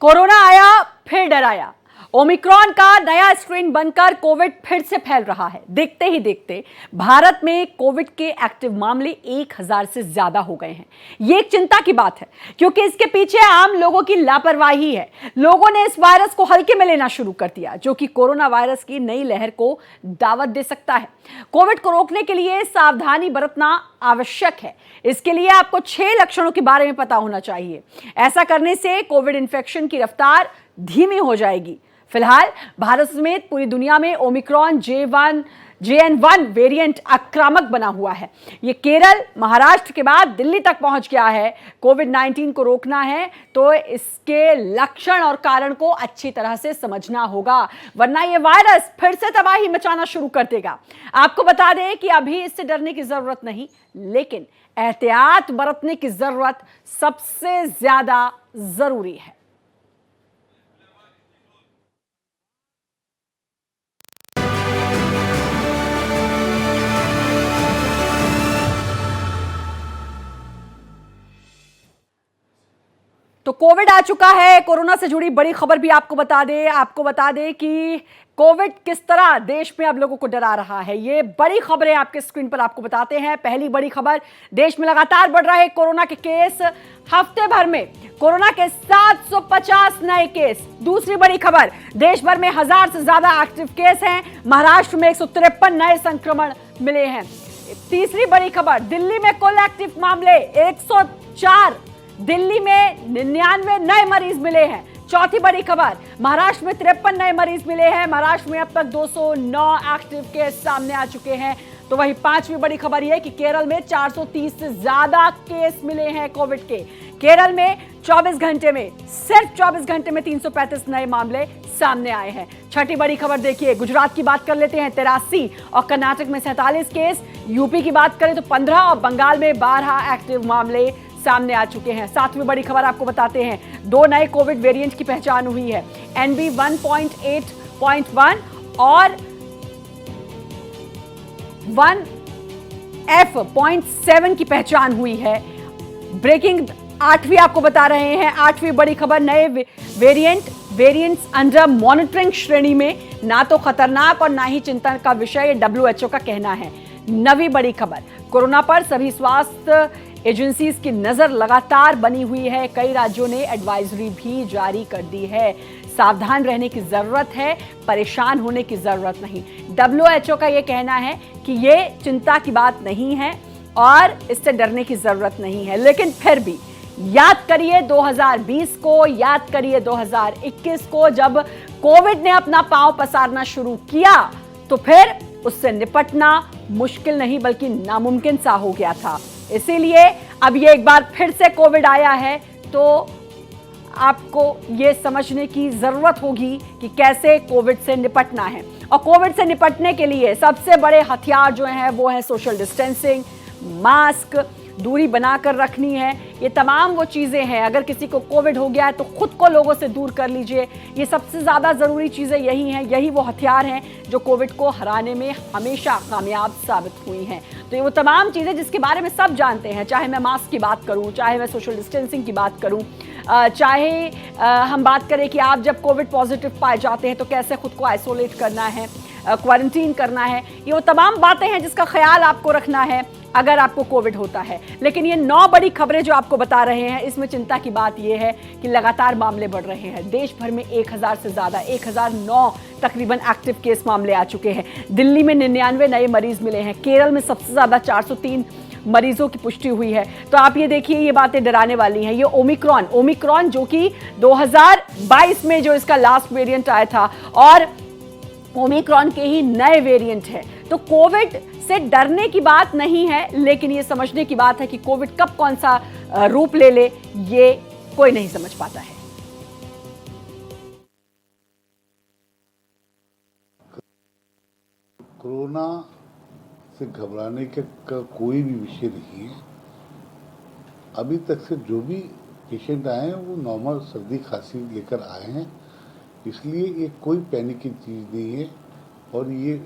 Corona आया फिर डराया। ओमिक्रॉन का नया स्ट्रेन बनकर कोविड फिर से फैल रहा है। देखते ही देखते भारत में कोविड के एक्टिव मामले 1000 से ज्यादा हो गए हैं। ये एक चिंता की बात है क्योंकि इसके पीछे आम लोगों की लापरवाही है। लोगों ने इस वायरस को हल्के में लेना शुरू कर दिया, जो कि कोरोना वायरस की नई लहर को दावत दे सकता है। कोविड को रोकने के लिए सावधानी बरतना आवश्यक है। इसके लिए आपको 6 लक्षणों के बारे में पता होना चाहिए। ऐसा करने से कोविड इन्फेक्शन की रफ्तार धीमी हो जाएगी। फिलहाल भारत समेत पूरी दुनिया में ओमिक्रॉन JN1 वेरिएंट आक्रामक बना हुआ है। ये केरल, महाराष्ट्र के बाद दिल्ली तक पहुंच गया है। कोविड-19 को रोकना है तो इसके लक्षण और कारण को अच्छी तरह से समझना होगा, वरना ये वायरस फिर से तबाही मचाना शुरू कर देगा। आपको बता दें कि अभी इससे डरने की जरूरत नहीं, लेकिन एहतियात बरतने की जरूरत सबसे ज्यादा जरूरी है। तो कोविड आ चुका है। कोरोना से जुड़ी बड़ी खबर भी आपको बता दें कि कोविड किस तरह देश में अब लोगों को डरा रहा है। ये बड़ी खबरें आपके स्क्रीन पर आपको बताते हैं। पहली बड़ी खबर, देश में लगातार बढ़ रहे कोरोना के केस। हफ्ते भर में कोरोना के 750 नए केस। दूसरी बड़ी खबर, देश भर में 1000 से ज्यादा एक्टिव केस हैं। महाराष्ट्र में 153 नए संक्रमण मिले हैं। तीसरी बड़ी खबर, दिल्ली में कुल एक्टिव मामले 104, दिल्ली में 99 नए मरीज मिले हैं। चौथी बड़ी खबर, महाराष्ट्र में 53 नए मरीज मिले हैं। महाराष्ट्र में अब तक 209 एक्टिव केस सामने आ चुके हैं। तो वही पांचवी बड़ी खबर यह कि केरल में 430 से ज्यादा केस मिले हैं कोविड के। केरल में 24 घंटे में, सिर्फ 24 घंटे में 335 नए मामले सामने आए हैं। छठी बड़ी खबर देखिए, गुजरात की बात कर लेते हैं, 83, और कर्नाटक में 47 केस। यूपी की बात करें तो 15 और बंगाल में 12 एक्टिव मामले सामने आ चुके हैं। सातवीं बड़ी खबर आपको बताते हैं, 2 नए कोविड वेरिएंट की पहचान हुई है। NB 1.8.1 और 1F.7 की पहचान हुई है। ब्रेकिंग 8वीं आपको बता रहे हैं। 8वीं बड़ी खबर, नए वेरिएंट्स अंडर मॉनिटरिंग श्रेणी में, ना तो खतरनाक और ना ही चिंता का विषय, WHO का कहना है। 9वीं बड़ी खबर, कोरोना पर सभी स्वास्थ्य एजेंसीज की नजर लगातार बनी हुई है। कई राज्यों ने एडवाइजरी भी जारी कर दी है। सावधान रहने की जरूरत है, परेशान होने की जरूरत नहीं। WHO का यह कहना है कि यह चिंता की बात नहीं है और इससे डरने की जरूरत नहीं है। लेकिन फिर भी याद करिए 2020 को, याद करिए 2021 को, जब कोविड ने अपना पांव पसारना शुरू किया तो फिर उससे निपटना मुश्किल नहीं बल्कि नामुमकिन सा हो गया था। इसीलिए अब ये एक बार फिर से कोविड आया है तो आपको ये समझने की जरूरत होगी कि कैसे कोविड से निपटना है। और कोविड से निपटने के लिए सबसे बड़े हथियार जो हैं वो है सोशल डिस्टेंसिंग, मास्क, दूरी बनाकर रखनी है। ये तमाम वो चीज़ें हैं। अगर किसी को कोविड हो गया है तो खुद को लोगों से दूर कर लीजिए। ये सबसे ज़्यादा ज़रूरी चीज़ें यही हैं। यही वो हथियार हैं जो कोविड को हराने में हमेशा कामयाब साबित हुई हैं। तो ये वो तमाम चीज़ें जिसके बारे में सब जानते हैं, चाहे मैं मास्क की बात करूँ, चाहे मैं सोशल डिस्टेंसिंग की बात करूँ, चाहे हम बात करें कि आप जब कोविड पॉजिटिव पाए जाते हैं तो कैसे खुद को आइसोलेट करना है, क्वारंटीन करना है। ये वो तमाम बातें हैं जिसका ख्याल आपको रखना है अगर आपको कोविड होता है। लेकिन ये 9 बड़ी खबरें जो आपको बता रहे हैं, इसमें चिंता की बात यह है कि लगातार मामले बढ़ रहे हैं। देश भर में 1000 से ज्यादा, 1009 तकरीबन एक्टिव केस मामले आ चुके हैं। दिल्ली में 99 नए मरीज मिले हैं। केरल में सबसे ज्यादा 403 मरीजों की पुष्टि हुई है। तो आप ये देखिए, ये बातें डराने वाली हैं। ये ओमिक्रॉन जो कि 2022 में जो इसका लास्ट वेरिएंट आया था, और ओमिक्रॉन के ही नए वेरिएंट है। तो कोविड से डरने की बात नहीं है, लेकिन ये समझने की बात है कि कोविड कब कौन सा रूप ले ले, ये कोई नहीं समझ पाता है। कोरोना से घबराने का कोई भी विषय नहीं है। अभी तक से जो भी पेशेंट आए हैं वो नॉर्मल सर्दी खांसी लेकर आए हैं, इसलिए ये कोई पैनिक की चीज़ नहीं है। और ये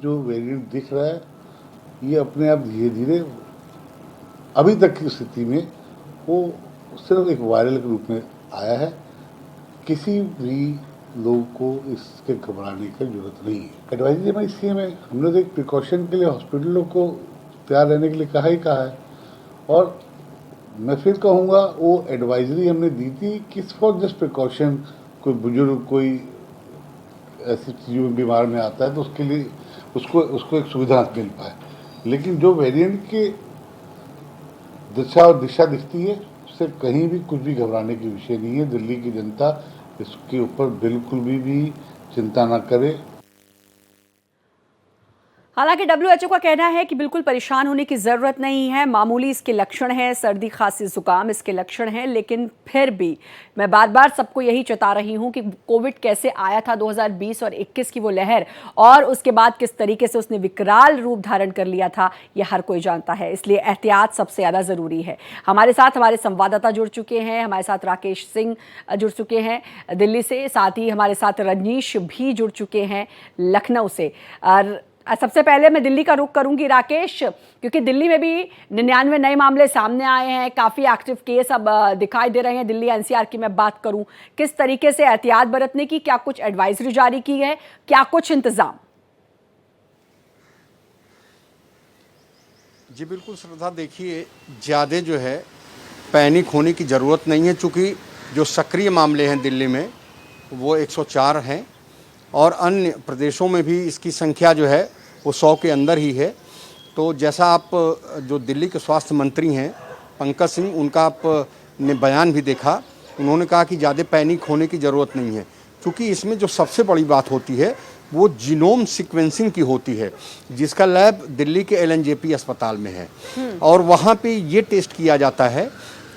जो वेरिएंट दिख रहा है ये अपने आप धीरे धीरे अभी तक की स्थिति में वो सिर्फ एक वायरल के रूप में आया है। किसी भी लोग को इसके घबराने की जरूरत नहीं है। एडवाइजरी में इसलिए हमने तो एक प्रिकॉशन के लिए हॉस्पिटलों को तैयार रहने के लिए कहा है, और मैं फिर कहूँगा वो एडवाइजरी हमने दी थी किस फॉर जस्ट प्रिकॉशन, कोई बुजुर्ग कोई ऐसी चीज़ों में बीमार में आता है तो उसके लिए उसको एक सुविधा मिल पाए। लेकिन जो वेरिएंट की दिशा दिखती है उससे कहीं भी कुछ भी घबराने की विषय नहीं है। दिल्ली की जनता इसके ऊपर बिल्कुल भी चिंता ना करे। हालांकि WHO का कहना है कि बिल्कुल परेशान होने की ज़रूरत नहीं है, मामूली इसके लक्षण हैं, सर्दी खांसी जुकाम इसके लक्षण हैं। लेकिन फिर भी मैं बार बार सबको यही चेता रही हूं कि कोविड कैसे आया था 2020 और 21 की वो लहर, और उसके बाद किस तरीके से उसने विकराल रूप धारण कर लिया था, ये हर कोई जानता है। इसलिए एहतियात सबसे ज़्यादा ज़रूरी है। हमारे साथ हमारे संवाददाता जुड़ चुके हैं, हमारे साथ राकेश सिंह जुड़ चुके हैं दिल्ली से, साथ ही हमारे साथ रजनीश भी जुड़ चुके हैं लखनऊ से। और सबसे पहले मैं दिल्ली का रुख करूंगी राकेश, क्योंकि दिल्ली में भी 99 नए मामले सामने आए हैं, काफ़ी एक्टिव केस अब दिखाई दे रहे हैं। दिल्ली NCR की मैं बात करूं, किस तरीके से एहतियात बरतने की, क्या कुछ एडवाइजरी जारी की है, क्या कुछ इंतजाम? जी बिल्कुल श्रद्धा, देखिए ज़्यादा जो है पैनिक होने की ज़रूरत नहीं है, चूँकि जो सक्रिय मामले हैं दिल्ली में वो 104 हैं और अन्य प्रदेशों में भी इसकी संख्या जो है वो 100 के अंदर ही है। तो जैसा आप जो दिल्ली के स्वास्थ्य मंत्री हैं पंकज सिंह, उनका आपने बयान भी देखा, उन्होंने कहा कि ज़्यादा पैनिक होने की ज़रूरत नहीं है, क्योंकि इसमें जो सबसे बड़ी बात होती है वो जीनोम सीक्वेंसिंग की होती है, जिसका लैब दिल्ली के LNJP अस्पताल में है। और वहाँ पे ये टेस्ट किया जाता है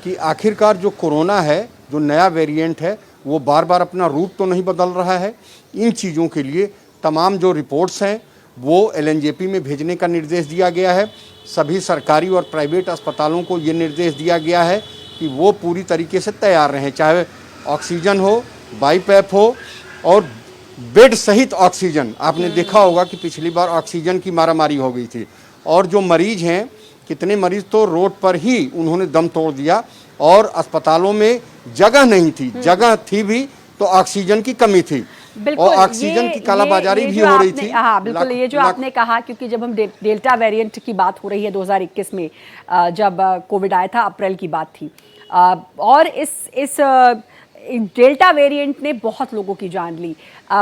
कि आखिरकार जो कोरोना है, जो नया वेरिएंट है, वो बार बार अपना रूप तो नहीं बदल रहा है। इन चीज़ों के लिए तमाम जो रिपोर्ट्स हैं वो LNJP में भेजने का निर्देश दिया गया है। सभी सरकारी और प्राइवेट अस्पतालों को ये निर्देश दिया गया है कि वो पूरी तरीके से तैयार रहें, चाहे ऑक्सीजन हो, बाईपैप हो और बेड सहित ऑक्सीजन। आपने देखा होगा कि पिछली बार ऑक्सीजन की मारामारी हो गई थी, और जो मरीज हैं, कितने मरीज तो रोड पर ही उन्होंने दम तोड़ दिया, और अस्पतालों में जगह नहीं थी, जगह थी भी तो ऑक्सीजन की कमी थी और ऑक्सीजन की कालाबाजारी भी हो रही थी। हाँ बिल्कुल, ये जो आपने कहा, क्योंकि जब हम डेल्टा वेरिएंट की बात हो रही है 2021 में, जब कोविड आया था, अप्रैल की बात थी, और इस डेल्टा वेरिएंट ने बहुत लोगों की जान ली।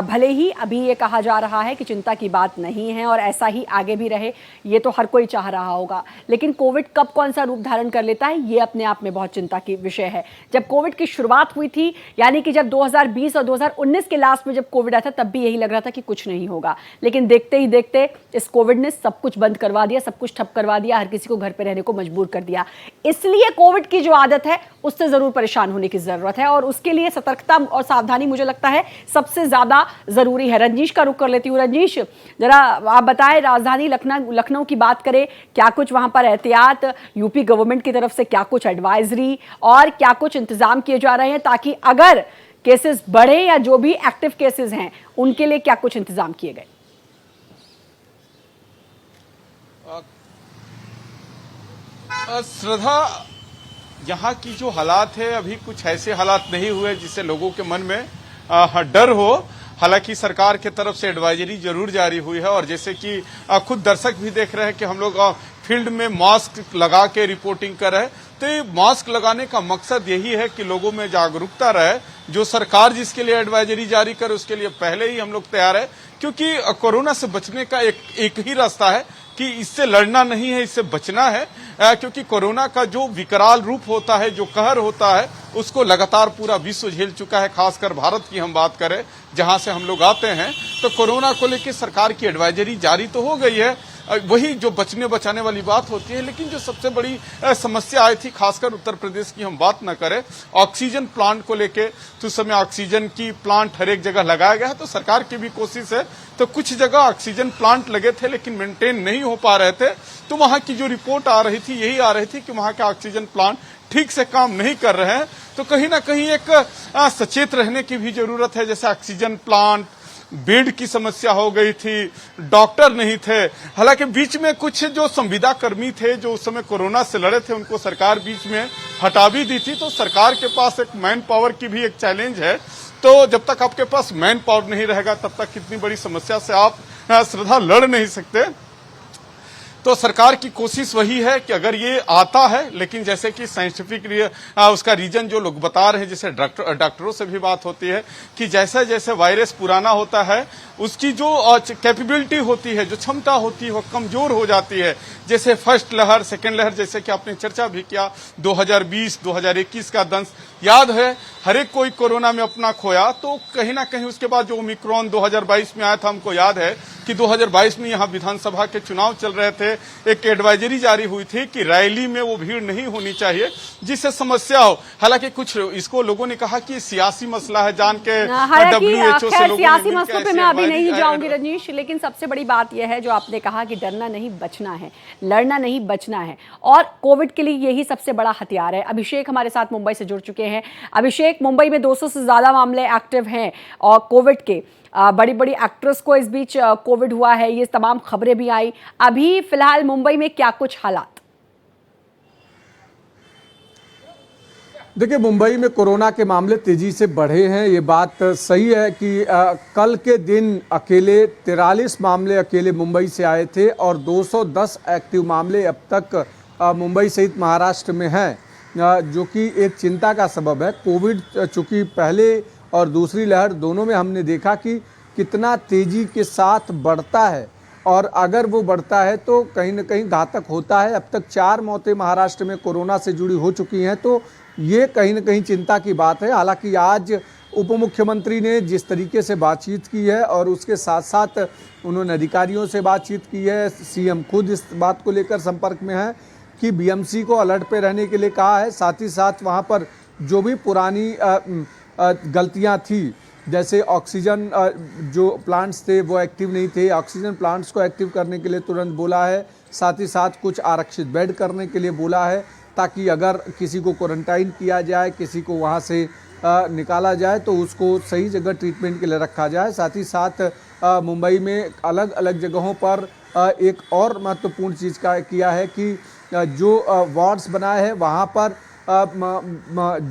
भले ही अभी ये कहा जा रहा है कि चिंता की बात नहीं है और ऐसा ही आगे भी रहे, ये तो हर कोई चाह रहा होगा, लेकिन कोविड कब कौन सा रूप धारण कर लेता है, ये अपने आप में बहुत चिंता की विषय है। जब कोविड की शुरुआत हुई थी, यानी कि जब 2020 और 2019 के लास्ट में जब कोविड आया था, तब भी यही लग रहा था कि कुछ नहीं होगा, लेकिन देखते ही देखते इस कोविड ने सब कुछ बंद करवा दिया, सब कुछ ठप करवा दिया, हर किसी को घर पर रहने को मजबूर कर दिया। इसलिए कोविड की जो आदत है उससे ज़रूर परेशान होने की ज़रूरत है, और उसके लिए सतर्कता और सावधानी मुझे लगता है सबसे ज़्यादा जरूरी है। रजनीश का रुख कर लेती हूँ। रजनीश, जरा आप बताएं, राजधानी लखनऊ की बात करें, क्या कुछ वहां पर एहतियात यूपी गवर्नमेंट की तरफ से, क्या कुछ एडवाइजरी और क्या कुछ इंतजाम किए जा रहे हैं, ताकि अगर केसेस बढ़े या जो भी एक्टिव केसेस हैं उनके लिए क्या कुछ इंतजाम किए गए? श्रद्धा, यहाँ की जो हालात है, अभी कुछ ऐसे हालात नहीं हुए जिससे लोगों के मन में डर हो। हालांकि सरकार की तरफ से एडवाइजरी जरूर जारी हुई है, और जैसे कि खुद दर्शक भी देख रहे हैं कि हम लोग फील्ड में मास्क लगा के रिपोर्टिंग कर रहे हैं, तो ये मास्क लगाने का मकसद यही है कि लोगों में जागरूकता रहे। जो सरकार जिसके लिए एडवाइजरी जारी करे उसके लिए पहले ही हम लोग तैयार है, क्योंकि कोरोना से बचने का एक ही रास्ता है कि इससे लड़ना नहीं है, इससे बचना है, क्योंकि कोरोना का जो विकराल रूप होता है, जो कहर होता है, उसको लगातार पूरा विश्व झेल चुका है। खासकर भारत की हम बात करें, जहां से हम लोग आते हैं, तो कोरोना को लेकर सरकार की एडवाइजरी जारी तो हो गई है, वही जो बचने बचाने वाली बात होती है। लेकिन जो सबसे बड़ी समस्या आई थी, खासकर उत्तर प्रदेश की हम बात न करें, ऑक्सीजन प्लांट को लेके, तो उस समय ऑक्सीजन की प्लांट हर एक जगह लगाया गया है, तो सरकार की भी कोशिश है, तो कुछ जगह ऑक्सीजन प्लांट लगे थे लेकिन मेंटेन नहीं हो पा रहे थे, तो वहां की जो रिपोर्ट आ रही थी, यही आ रही थी कि वहां के ऑक्सीजन प्लांट ठीक से काम नहीं कर रहे हैं। तो कहीं ना कहीं एक सचेत रहने की भी जरूरत है। जैसे ऑक्सीजन प्लांट, बेड की समस्या हो गई थी, डॉक्टर नहीं थे। हालांकि बीच में कुछ जो संविदा कर्मी थे जो उस समय कोरोना से लड़े थे, उनको सरकार बीच में हटा भी दी थी, तो सरकार के पास एक मैन पावर की भी एक चैलेंज है। तो जब तक आपके पास मैन पावर नहीं रहेगा तब तक कितनी बड़ी समस्या से आप श्रद्धा लड़ नहीं सकते। तो सरकार की कोशिश वही है कि अगर ये आता है, लेकिन जैसे कि साइंटिफिक उसका रीजन जो लोग बता रहे हैं, जैसे डॉक्टरों से भी बात होती है कि जैसे जैसे वायरस पुराना होता है उसकी जो कैपेबिलिटी होती है, जो क्षमता होती है, वो कमजोर हो जाती है। जैसे फर्स्ट लहर, सेकेंड लहर, जैसे कि आपने चर्चा भी किया 2020 2021 का दंश याद है, हर एक कोई कोरोना में अपना खोया। तो कहीं ना कहीं उसके बाद जो ओमिक्रॉन 2022 में आया था, हमको याद है कि 2022 में यहाँ विधानसभा के चुनाव चल रहे थे, एक एडवाइजरी जारी हुई थी कि रैली में वो भीड़ नहीं होनी चाहिए जिससे समस्या हो। हालांकि कुछ इसको लोगों ने कहा कि सियासी मसला है, जान के WHO से लोगों सियासी मसलों पे मैं अभी नहीं जाऊंगी रजनीश, लेकिन सबसे बड़ी बात यह है जो आपने कहा कि डरना नहीं बचना है, लड़ना नहीं बचना है, और कोविड के लिए यही सबसे बड़ा हथियार है। अभिषेक हमारे साथ मुंबई से जुड़ चुके हैं। अभिषेक, मुंबई में 200 से ज्यादा मामले एक्टिव हैं और कोविड के बड़ी बड़ी एक्ट्रेस को इस बीच कोविड हुआ है, ये तमाम खबरें भी आई। अभी फिलहाल मुंबई में क्या कुछ हालात? देखिए, मुंबई में कोरोना के मामले तेजी से बढ़े हैं, ये बात सही है कि कल के दिन अकेले 43 मामले अकेले मुंबई से आए थे और 210 एक्टिव मामले अब तक मुंबई सहित महाराष्ट्र में हैं, जो कि एक चिंता का सबब है। कोविड चूँकि पहले और दूसरी लहर दोनों में हमने देखा कि कितना तेज़ी के साथ बढ़ता है, और अगर वो बढ़ता है तो कहीं ना कहीं घातक होता है। अब तक 4 मौतें महाराष्ट्र में कोरोना से जुड़ी हो चुकी हैं, तो ये कहीं ना कहीं चिंता की बात है। हालांकि आज उप मुख्यमंत्री ने जिस तरीके से बातचीत की है और उसके साथ साथ उन्होंने अधिकारियों से बातचीत की है, सीएम खुद इस बात को लेकर संपर्क में है कि बीएमसी को अलर्ट पे रहने के लिए कहा है। साथ ही साथ वहाँ पर जो भी पुरानी गलतियाँ थी, जैसे ऑक्सीजन जो प्लांट्स थे वो एक्टिव नहीं थे, ऑक्सीजन प्लांट्स को एक्टिव करने के लिए तुरंत बोला है। साथ ही साथ कुछ आरक्षित बेड करने के लिए बोला है, ताकि अगर किसी को क्वारंटाइन किया जाए, किसी को वहाँ से निकाला जाए तो उसको सही जगह ट्रीटमेंट के लिए रखा जाए। साथ ही साथ मुंबई में अलग अलग जगहों पर एक और महत्वपूर्ण चीज़ का किया है कि जो वार्ड्स बनाए हैं वहाँ पर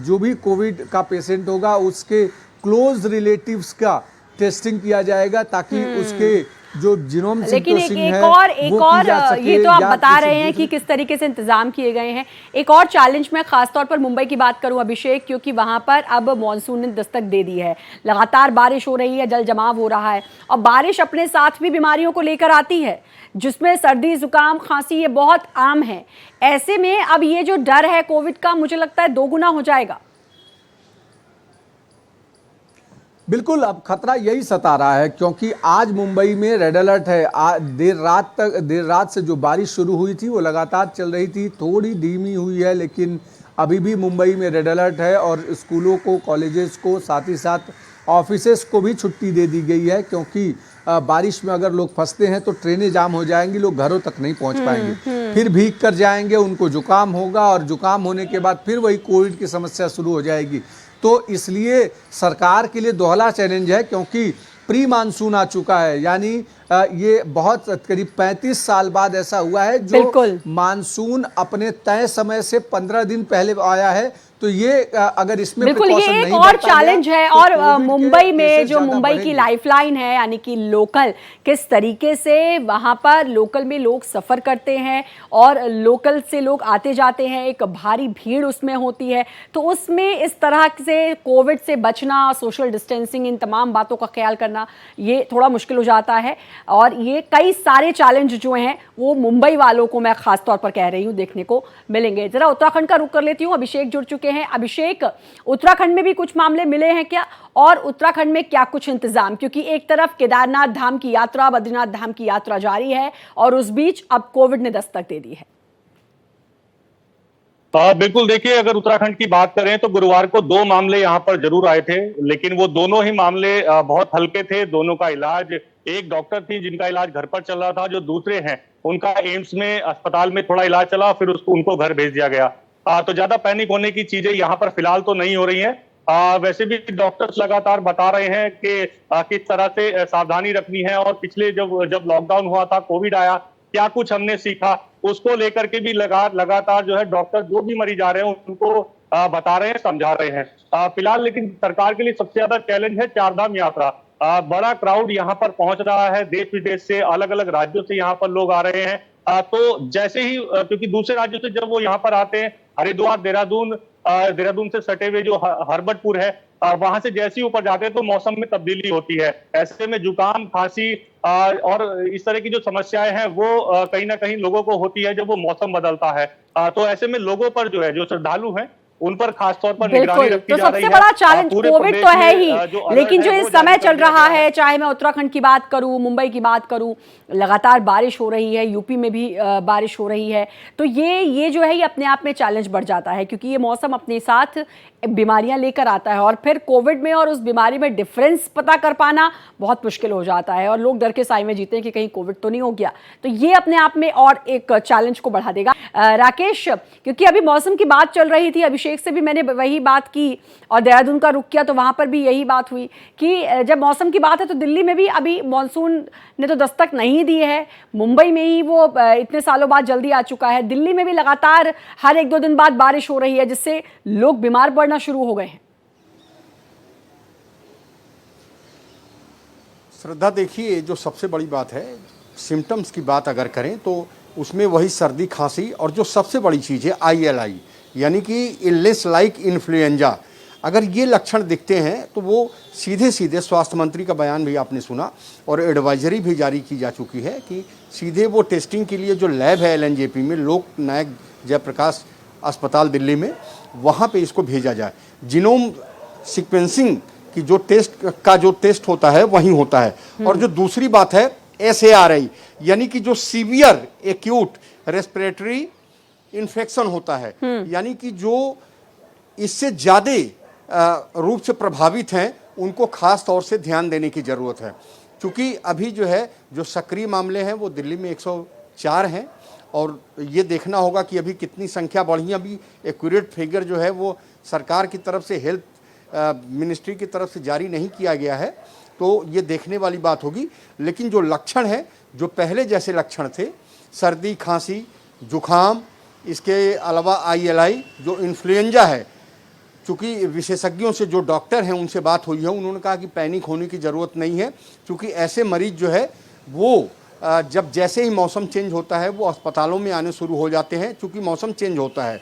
जो भी कोविड का पेशेंट होगा उसके क्लोज रिलेटिव्स का टेस्टिंग किया जाएगा, ताकि उसके जो जीनोम लेकिन सीक्वेंसिंग एक है और ये तो आप या बता रहे हैं कि किस तरीके से इंतजाम किए गए हैं। एक और चैलेंज मैं खासतौर पर मुंबई की बात करूं अभिषेक, क्योंकि वहां पर अब मॉनसून ने दस्तक दे दी है, लगातार बारिश हो रही है, जल जमाव हो रहा है, और बारिश अपने साथ भी बीमारियों को लेकर आती है, जिसमें सर्दी जुकाम खांसी ये बहुत आम है। ऐसे में अब ये जो डर है कोविड का, मुझे लगता है 2 गुना हो जाएगा। बिल्कुल, अब खतरा यही सता रहा है, क्योंकि आज मुंबई में रेड अलर्ट है। देर रात से जो बारिश शुरू हुई थी वो लगातार चल रही थी, थोड़ी धीमी हुई है, लेकिन अभी भी मुंबई में रेड अलर्ट है और स्कूलों को, कॉलेजेस को, साथ ही साथ ऑफिसेस को भी छुट्टी दे दी गई है, क्योंकि बारिश में अगर लोग फंसते हैं तो ट्रेनें जाम हो जाएंगी, लोग घरों तक नहीं पहुंच पाएंगे, फिर भीग कर जाएंगे, उनको जुकाम होगा और जुकाम होने के बाद फिर वही कोविड की समस्या शुरू हो जाएगी। तो इसलिए सरकार के लिए दोहरा चैलेंज है, क्योंकि प्री मानसून आ चुका है, यानी ये बहुत करीब 35 साल बाद ऐसा हुआ है जो मानसून अपने तय समय से 15 दिन पहले आया है। तो ये अगर इसमें बिल्कुल ये एक और चैलेंज है। और मुंबई में जो मुंबई की लाइफलाइन है, यानी कि लोकल, किस तरीके से वहां पर लोकल में लोग सफर करते हैं और लोकल से लोग आते जाते हैं, एक भारी भीड़ उसमें होती है, तो उसमें इस तरह से कोविड से बचना, सोशल डिस्टेंसिंग, इन तमाम बातों का ख्याल करना ये थोड़ा मुश्किल हो जाता है। और ये कई सारे चैलेंज जो हैं वो मुंबई वालों को, मैं खास तौर पर कह रही हूँ, देखने को मिलेंगे। जरा उत्तराखंड का रुख कर लेती हूँ, अभिषेक जुड़ चुके हैं। अभिषेक, उत्तराखंड में भी कुछ मामले मिले हैं क्या, और उत्तराखंड में क्या कुछ इंतजाम? क्योंकि एक तरफ केदारनाथ धाम की यात्रा, बद्रीनाथ धाम की यात्रा जारी है और उस बीच अब कोविड ने दस्तक दे दी है। बिल्कुल, देखिए, अगर उत्तराखंड की बात करें तो गुरुवार को 2 मामले यहाँ पर जरूर आए थे, लेकिन वो दोनों ही मामले बहुत हल्के थे। दोनों का इलाज, एक डॉक्टर थी जिनका इलाज घर पर चल रहा था, जो दूसरे हैं उनका एम्स में अस्पताल में थोड़ा इलाज चला, फिर उनको घर भेज दिया गया। तो ज्यादा पैनिक होने की चीजें यहाँ पर फिलहाल तो नहीं हो रही हैं। वैसे भी डॉक्टर्स लगातार बता रहे हैं कि किस तरह से सावधानी रखनी है, और पिछले जब लॉकडाउन हुआ था, कोविड आया, क्या कुछ हमने सीखा, उसको लेकर के भी लगातार जो है डॉक्टर जो भी मरीज आ रहे हैं उनको बता रहे हैं, समझा रहे हैं। फिलहाल लेकिन सरकार के लिए सबसे ज्यादा चैलेंज है चारधाम यात्रा। बड़ा क्राउड यहाँ पर पहुंच रहा है, देश विदेश से, अलग अलग राज्यों से यहाँ पर लोग आ रहे हैं। तो जैसे ही क्योंकि दूसरे राज्यों से जब वो यहाँ पर आते हैं, हरिद्वार, देहरादून से सटे हुए जो हरबटपुर है, वहां से जैसे ही ऊपर जाते हैं तो मौसम में तब्दीली होती है। ऐसे में जुकाम, खांसी और इस तरह की जो समस्याएं हैं वो कहीं ना कहीं लोगों को होती है जब वो मौसम बदलता है। तो ऐसे में लोगों पर जो है, जो श्रद्धालु हैं, उन पर खासतौर पर निगरानी रखी तो जा रही सबसे है। बड़ा चैलेंज पूरे कोविड प्रदेश तो है में, ही, लेकिन जो इस समय चल रहा है, चाहे मैं उत्तराखंड की बात करूं, मुंबई की बात करूं, लगातार बारिश हो रही है, यूपी में भी बारिश हो रही है, तो ये जो है ये अपने आप में चैलेंज बढ़ जाता है, क्योंकि ये मौसम अपने साथ बीमारियां लेकर आता है और फिर कोविड में और उस बीमारी में डिफरेंस पता कर पाना बहुत मुश्किल हो जाता है और लोग डर के साए में जीते हैं कि कहीं कोविड तो नहीं हो गया। तो ये अपने आप में और एक चैलेंज को बढ़ा देगा। राकेश, क्योंकि अभी मौसम की बात चल रही थी, अभिषेक से भी मैंने वही बात की और देहरादून का रुख किया तो वहां पर भी यही बात हुई कि जब मौसम की बात है तो दिल्ली में भी अभी मानसून ने तो दस्तक नहीं दी है। मुंबई में ही वो इतने सालों बाद जल्दी आ चुका है, दिल्ली में भी लगातार हर 1-2 दिन बाद बारिश हो रही है, जिससे लोग बीमार पड़ना शुरू हो गए हैं। श्रद्धा, देखिए जो सबसे बड़ी बात है, सिम्टम्स की बात अगर करें तो उसमें वही सर्दी, खांसी और जो सबसे बड़ी चीज़ है ILI, यानी कि इलनेस लाइक इन्फ्लुएंजा, अगर ये लक्षण दिखते हैं तो वो सीधे सीधे, स्वास्थ्य मंत्री का बयान भी आपने सुना और एडवाइजरी भी जारी की जा चुकी है कि सीधे वो टेस्टिंग के लिए जो लैब है LNJP में, लोक नायक जयप्रकाश अस्पताल दिल्ली में, वहाँ पे इसको भेजा जाए। जीनोम सीक्वेंसिंग की जो टेस्ट होता है वहीं होता है। और जो दूसरी बात है SARI, यानी कि जो सीवियर एक्यूट रेस्पिरेटरी इन्फेक्शन होता है, यानी कि जो इससे ज़्यादा रूप से प्रभावित हैं, उनको खास तौर से ध्यान देने की ज़रूरत है। क्योंकि अभी जो है जो सक्रिय मामले हैं वो दिल्ली में 104 हैं और ये देखना होगा कि अभी कितनी संख्या बढ़ी। अभी एक्यूरेट फिगर जो है वो सरकार की तरफ से, हेल्थ मिनिस्ट्री की तरफ से जारी नहीं किया गया है, तो ये देखने वाली बात होगी। लेकिन जो लक्षण है, जो पहले जैसे लक्षण थे, सर्दी, खांसी, जुखाम, इसके अलावा ILI, जो इन्फ्लुएंजा है, चूँकि विशेषज्ञों से जो डॉक्टर हैं उनसे बात हुई है, उन्होंने कहा कि पैनिक होने की ज़रूरत नहीं है, क्योंकि ऐसे मरीज जो है वो जब जैसे ही मौसम चेंज होता है वो अस्पतालों में आने शुरू हो जाते हैं। क्योंकि मौसम चेंज होता है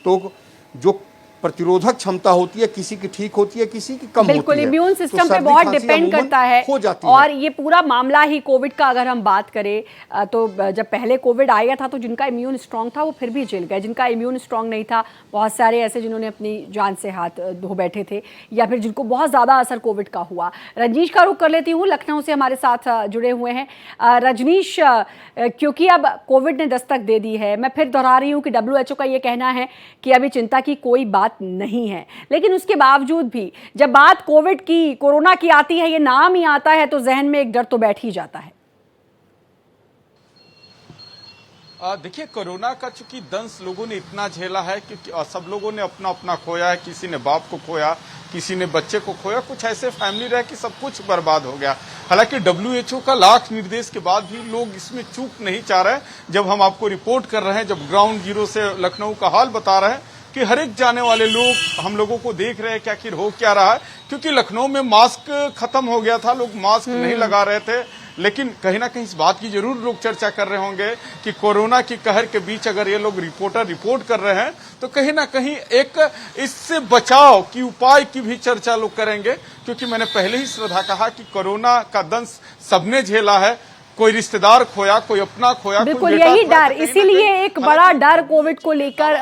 तो जो प्रतिरोधक क्षमता होती है किसी की ठीक होती है, किसी की कम होती है। बिल्कुल, इम्यून सिस्टम पे बहुत डिपेंड करता है। और ये पूरा मामला ही कोविड का अगर हम बात करें तो जब पहले कोविड आया था तो जिनका इम्यून स्ट्रांग था वो फिर भी झेल गए, जिनका इम्यून स्ट्रांग नहीं था, बहुत सारे ऐसे जिन्होंने अपनी जान से हाथ धो बैठे थे, या फिर जिनको बहुत ज़्यादा असर कोविड का हुआ। रजनीश का रुख कर लेती हूँ, लखनऊ से हमारे साथ जुड़े हुए हैं। रजनीश, क्योंकि अब कोविड ने दस्तक दे दी है, मैं फिर दोहरा रही हूँ कि WHO का ये कहना है कि अभी चिंता की कोई बात नहीं है, लेकिन उसके बावजूद भी जब बात कोविड की, कोरोना की आती है, ये नाम ही आता है तो जहन में एक डर तो बैठ ही जाता है। देखिए, कोरोना का चूंकि दंश लोगों ने इतना झेला है कि सब लोगों ने अपना अपना खोया है। किसी ने बाप को खोया, किसी ने बच्चे को खोया, कुछ ऐसे फैमिली रहे कि सब कुछ बर्बाद हो गया। हालांकि WHO का लाख निर्देश के बाद भी लोग इसमें चूक नहीं चाह रहे। जब हम आपको रिपोर्ट कर रहे हैं, जब ग्राउंड जीरो से लखनऊ का हाल बता रहे हैं कि हर एक जाने वाले लोग हम लोगों को देख रहे हैं कि आखिर हो क्या रहा है, क्योंकि लखनऊ में मास्क खत्म हो गया था, लोग मास्क नहीं लगा रहे थे। लेकिन कहीं ना कहीं इस बात की जरूर लोग चर्चा कर रहे होंगे कि कोरोना की कहर के बीच अगर ये लोग रिपोर्ट कर रहे हैं तो कहीं ना कहीं एक इससे बचाव की उपाय की भी चर्चा लोग करेंगे। क्योंकि मैंने पहले ही श्रद्धा कहा कि कोरोना का दंश सबने झेला है, कोई रिश्तेदार खोया, कोई अपना खोया, बिल्कुल यही डर, इसीलिए एक बड़ा डर कोविड को लेकर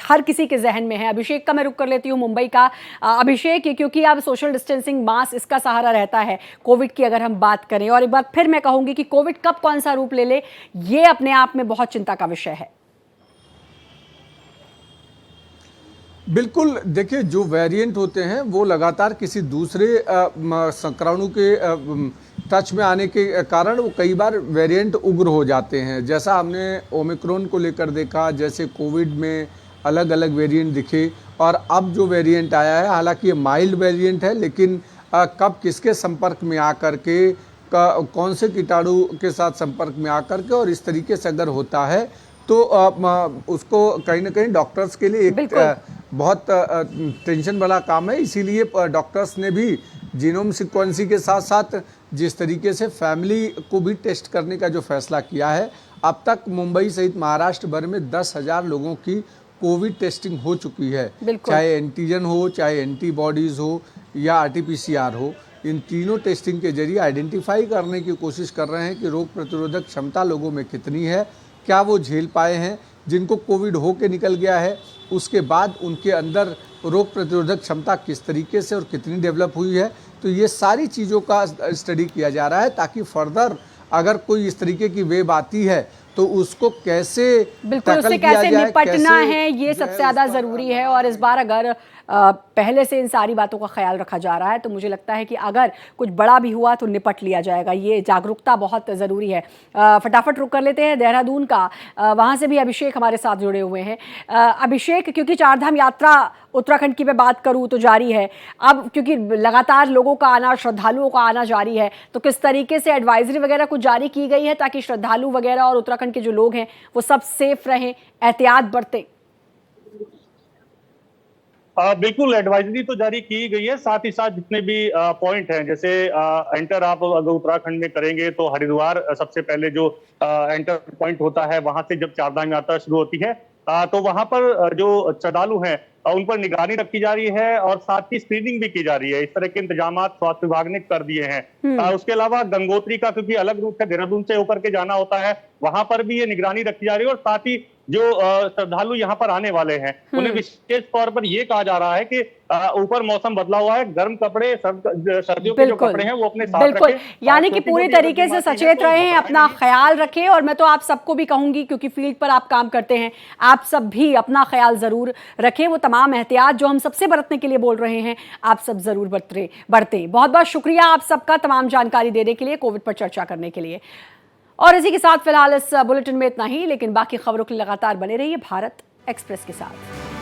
हर किसी के जहन में है। अभिषेक का मैं रुक कर लेती हूँ, मुंबई का। अभिषेक, क्योंकि अब सोशल डिस्टेंसिंग, मास्क, इसका सहारा रहता है कोविड की अगर हम बात करें, और एक बार फिर मैं कहूंगी कि कोविड कब कौन सा रूप ले ले, ये अपने आप में बहुत चिंता का विषय है। बिल्कुल, देखिए जो वेरिएंट होते हैं वो लगातार किसी दूसरे संक्रमण के टच में आने के कारण वो कई बार वेरिएंट उग्र हो जाते हैं। जैसा हमने ओमिक्रॉन को लेकर देखा, जैसे कोविड में अलग अलग वेरिएंट दिखे, और अब जो वेरिएंट आया है, हालांकि ये माइल्ड वेरिएंट है, लेकिन कब किसके संपर्क में आकर के, कौन से कीटाणु के साथ संपर्क में आकर के, और इस तरीके से अगर होता है तो उसको कहीं ना कहीं डॉक्टर्स के लिए एक बिल्कुल। बहुत टेंशन वाला काम है। इसीलिए डॉक्टर्स ने भी जीनोम सीक्वेंसिंग के साथ साथ जिस तरीके से फैमिली को भी टेस्ट करने का जो फैसला किया है, अब तक मुंबई सहित महाराष्ट्र भर में 10,000 लोगों की कोविड टेस्टिंग हो चुकी है। बिल्कुल। चाहे एंटीजन हो, चाहे एंटीबॉडीज़ हो या आरटीपीसीआर हो, इन तीनों टेस्टिंग के जरिए आइडेंटिफाई करने की कोशिश कर रहे हैं कि रोग प्रतिरोधक क्षमता लोगों में कितनी है, क्या वो झेल पाए हैं। जिनको कोविड हो के निकल गया है उसके बाद उनके अंदर रोग प्रतिरोधक क्षमता किस तरीके से और कितनी डेवलप हुई है, तो ये सारी चीज़ों का स्टडी किया जा रहा है ताकि फर्दर अगर कोई इस तरीके की वेव आती है तो उसको कैसे बिल्कुल, टैकल उससे किया कैसे जाए, निपटना कैसे है, ये जो सबसे ज़्यादा इस पर ज़रूरी है। और इस बार अगर पहले से इन सारी बातों का ख्याल रखा जा रहा है तो मुझे लगता है कि अगर कुछ बड़ा भी हुआ तो निपट लिया जाएगा। ये जागरूकता बहुत ज़रूरी है। फटाफट रुक कर लेते हैं देहरादून का, वहाँ से भी अभिषेक हमारे साथ जुड़े हुए हैं। अभिषेक, क्योंकि चारधाम यात्रा उत्तराखंड की मैं बात करूँ तो जारी है, अब क्योंकि लगातार लोगों का आना, श्रद्धालुओं का आना जारी है, तो किस तरीके से एडवाइजरी वगैरह कुछ जारी की गई है ताकि श्रद्धालु वगैरह और उत्तराखंड के जो लोग हैं वो सब सेफ रहें, एहतियात बरतें? बिल्कुल, एडवाइजरी तो जारी की गई है। साथ ही साथ जितने भी पॉइंट हैं, जैसे एंटर आप अगर उत्तराखंड में करेंगे तो हरिद्वार सबसे पहले जो एंटर पॉइंट होता है, वहां से जब चारधाम यात्रा शुरू होती है तो वहां पर जो श्रद्धालु हैं उन पर निगरानी रखी जा रही है और साथ ही स्क्रीनिंग भी की जा रही है। इस तरह के इंतजाम स्वास्थ्य विभाग ने कर दिए हैं। उसके अलावा गंगोत्री का क्योंकि अलग रूट है, देहरादून से होकर के जाना होता है, वहां पर भी ये निगरानी रखी जा रही है। और साथ ही जो श्रद्धालु यहाँ पर आने वाले हैं उन्हें विशेष तौर पर यह कहा जा रहा है कि ऊपर मौसम बदला हुआ है, गर्म कपड़े, सर्दियों के जो कपड़े हैं वो अपने साथ बिल्कुल, रखें। यानी कि पूरी तरीके से सचेत रहें, अपना ख्याल रखें। और मैं तो आप सबको भी कहूंगी, क्योंकि फील्ड पर आप काम करते हैं, आप सब भी अपना ख्याल जरूर रखें। वो तमाम एहतियात जो हम सबसे बरतने के लिए बोल रहे हैं, आप सब जरूर बरतें। बहुत बहुत शुक्रिया आप सबका तमाम जानकारी देने के लिए, कोविड पर चर्चा करने के लिए। और इसी के साथ फिलहाल इस बुलेटिन में इतना ही, लेकिन बाकी खबरों के लिए लगातार बने रहिए भारत एक्सप्रेस के साथ।